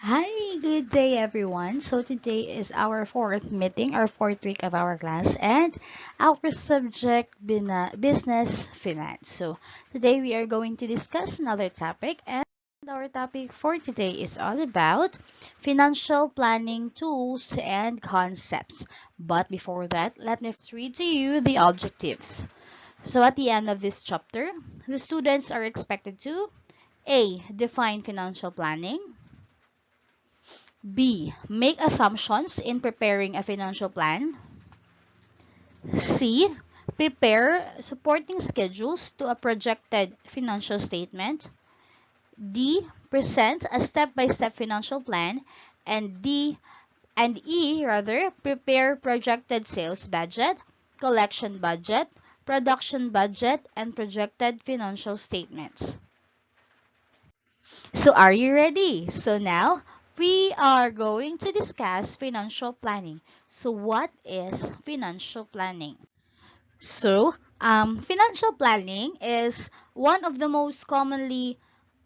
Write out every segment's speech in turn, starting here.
Hi, good day everyone. So today is our fourth meeting, our fourth week of our class, and our subject business finance. So today we are going to discuss another topic, and our topic for today is all about financial planning tools and concepts. But before that, let me first read to you the objectives. So at the end of this chapter, the students are expected to A. Define financial planning. B. Make assumptions in preparing a financial plan. C. Prepare supporting schedules to a projected financial statement. D. Present a step-by-step financial plan. And prepare projected sales budget, collection budget, production budget, and projected financial statements. So are you ready? So now we are going to discuss financial planning. So what is financial planning? Financial planning is one of the most commonly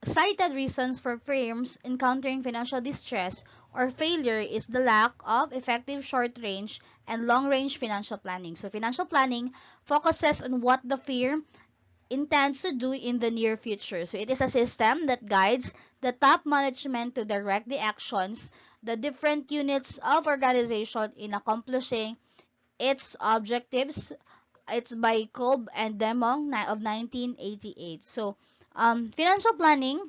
cited reasons for firms encountering financial distress or failure is the lack of effective short-range and long-range financial planning. So financial planning focuses on what the firm intends to do in the near future. So it is a system that guides the top management to direct the actions, the different units of organization in accomplishing its objectives. It's by Kolb and Demong of 1988. Financial planning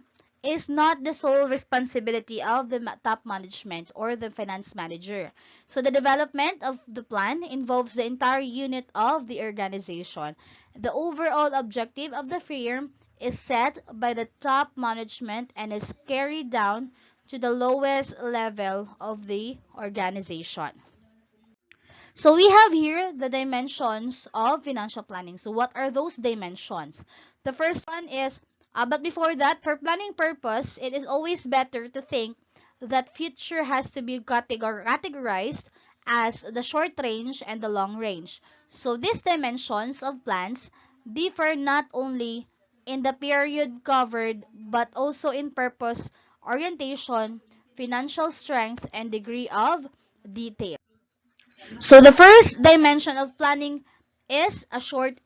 is not the sole responsibility of the top management or the finance manager. So the development of the plan involves the entire unit of the organization. The overall objective of the firm is set by the top management and is carried down to the lowest level of the organization. So we have here the dimensions of financial planning. So what are those dimensions? The first one is, but before that, for planning purpose, it is always better to think that future has to be categorized as the short range and the long range. So these dimensions of plans differ not only in the period covered but also in purpose, orientation, financial strength, and degree of detail. So the first dimension of planning is a short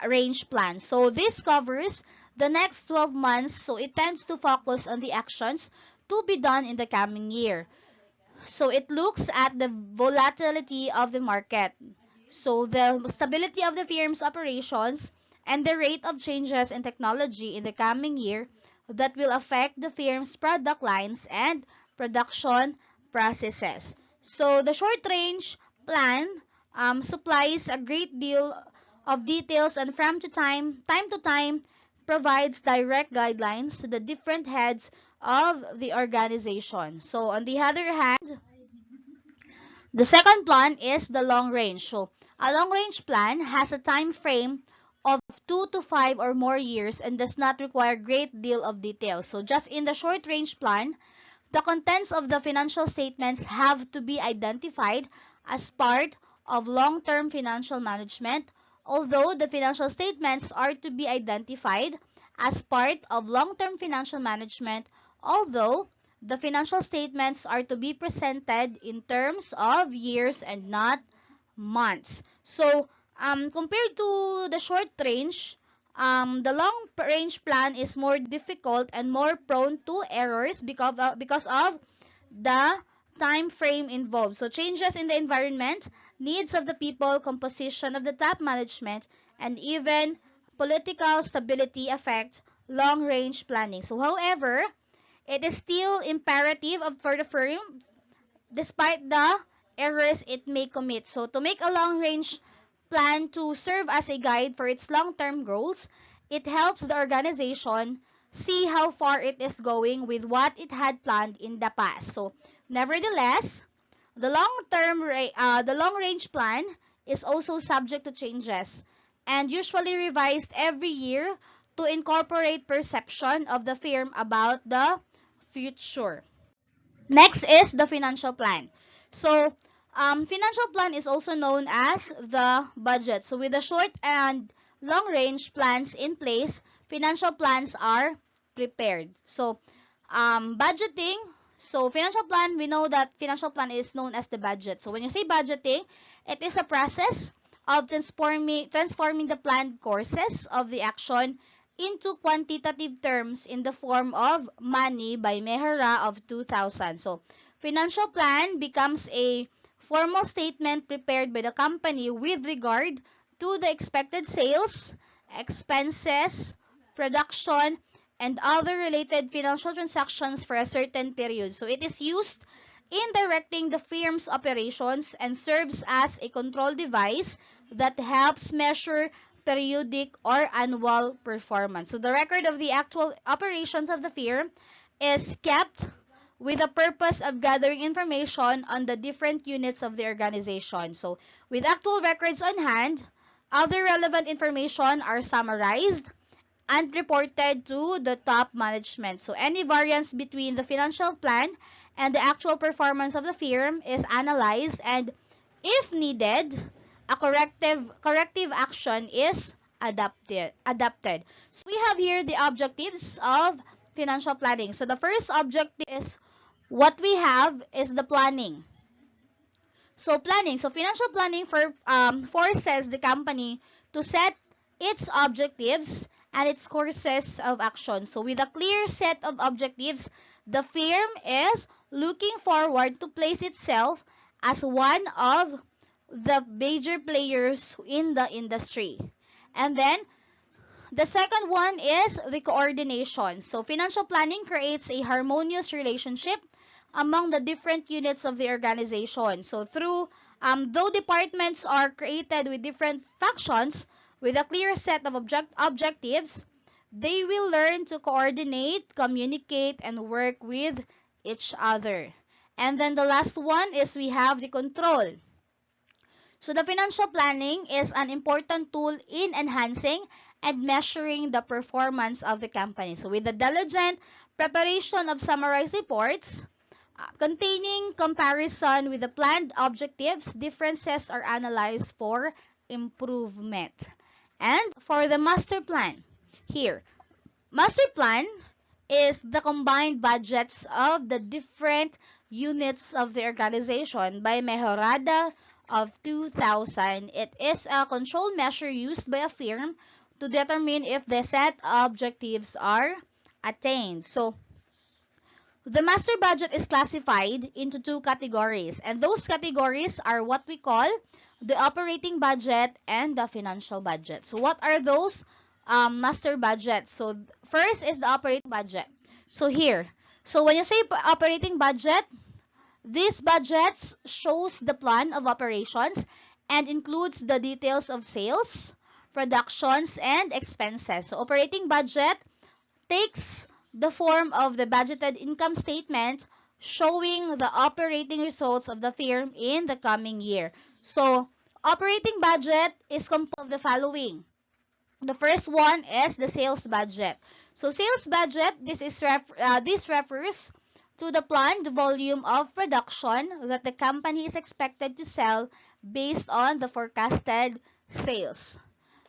range plan. So this covers the next 12 months. So it tends to focus on the actions to be done in the coming year. So it looks at the volatility of the market. So the stability of the firm's operations and the rate of changes in technology in the coming year that will affect the firm's product lines and production processes. So the short range plan supplies a great deal of details and from time to time provides direct guidelines to the different heads of the organization. So on the other hand, the second plan is the long range. So a long range plan has a time frame of 2 to 5 or more years and does not require great deal of detail. So just in the short range plan, the contents of the financial statements have to be identified as part of long-term financial management, although the financial statements are to be identified as part of long-term financial management, although the financial statements are to be presented in terms of years and not months. Compared to the short range, the long range plan is more difficult and more prone to errors because of the time frame involved. So changes in the environment, needs of the people, composition of the top management, and even political stability affect long range planning. So however, it is still imperative for the firm despite the errors it may commit. So to make a long-range plan to serve as a guide for its long-term goals, it helps the organization see how far it is going with what it had planned in the past. So nevertheless, the long-range plan is also subject to changes and usually revised every year to incorporate perception of the firm about the future. Next is the financial plan. Financial plan is also known as the budget. So, with the short and long range plans in place, financial plans are prepared. Budgeting So financial plan, we know that financial plan is known as the budget. So when you say budgeting, it is a process of transforming the planned courses of the action into quantitative terms in the form of money by Mehra of 2000. So financial plan becomes a formal statement prepared by the company with regard to the expected sales, expenses, production, and other related financial transactions for a certain period. So it is used in directing the firm's operations and serves as a control device that helps measure periodic or annual performance. So the record of the actual operations of the firm is kept with the purpose of gathering information on the different units of the organization. So with actual records on hand, other relevant information are summarized and reported to the top management. So any variance between the financial plan and the actual performance of the firm is analyzed, and if needed, a corrective action is adapted. So we have here the objectives of financial planning. So the first objective is what we have is the planning. So planning, so financial planning forces the company to set its objectives and its courses of action. So with a clear set of objectives, the firm is looking forward to place itself as one of the major players in the industry. And then the second one is the coordination. So financial planning creates a harmonious relationship among the different units of the organization. So though departments are created with different functions with a clear set of objectives, they will learn to coordinate, communicate, and work with each other. And then the last one is we have the control. So the financial planning is an important tool in enhancing and measuring the performance of the company. So with the diligent preparation of summarized reports containing comparison with the planned objectives, differences are analyzed for improvement. And for the master plan, here, master plan is the combined budgets of the different units of the organization by Mejorada of 2000. It is a control measure used by a firm to determine if the set objectives are attained. So, the master budget is classified into two categories, and those categories are what we call the operating budget and the financial budget. So, what are those master budgets? So, first is the operating budget. So, here, so when you say operating budget, these budgets shows the plan of operations and includes the details of sales, productions, and expenses. So, operating budget takes the form of the budgeted income statement showing the operating results of the firm in the coming year. So, operating budget is composed of the following. The first one is the sales budget. So, sales budget, this refers to the planned volume of production that the company is expected to sell based on the forecasted sales.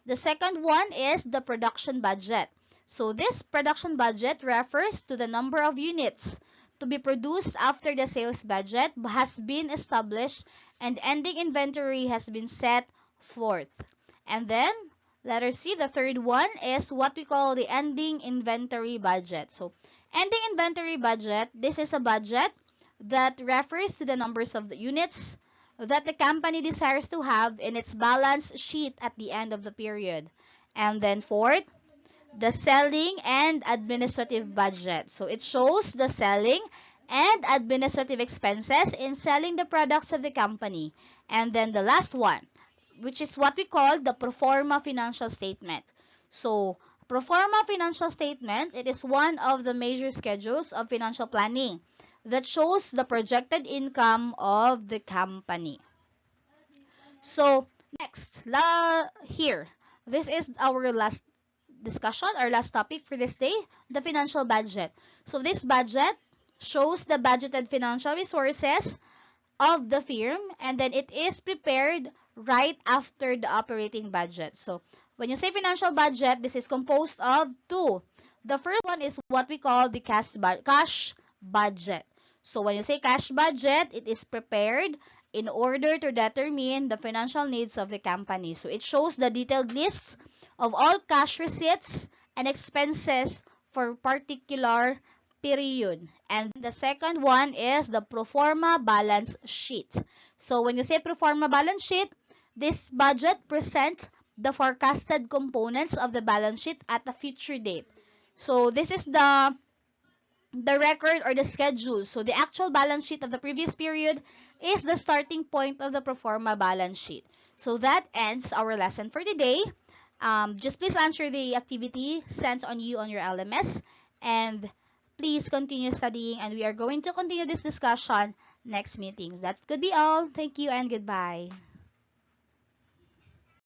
The second one is the production budget. So this production budget refers to the number of units to be produced after the sales budget has been established and ending inventory has been set forth. And then, letter C, the third one is what we call the ending inventory budget. So, ending inventory budget, this is a budget that refers to the numbers of the units that the company desires to have in its balance sheet at the end of the period. And then fourth, the selling and administrative budget. So it shows the selling and administrative expenses in selling the products of the company. And then the last one, which is what we call the pro forma financial statement. So pro forma financial statement, it is one of the major schedules of financial planning that shows the projected income of the company. So next, here, this is our last discussion, our last topic for this day, the financial budget. So this budget shows the budgeted financial resources of the firm, and then it is prepared right after the operating budget. So when you say financial budget, this is composed of two. The first one is what we call the cash budget. So when you say cash budget, it is prepared in order to determine the financial needs of the company. So it shows the detailed lists of all cash receipts and expenses for particular period. And the second one is the pro forma balance sheet. So when you say pro forma balance sheet, this budget presents the forecasted components of the balance sheet at a future date. So this is the record or the schedule. So the actual balance sheet of the previous period is the starting point of the pro forma balance sheet. So that ends our lesson for today. Just please answer the activity sent on you on your LMS, and please continue studying, and we are going to continue this discussion next meetings. That could be all. Thank you and goodbye.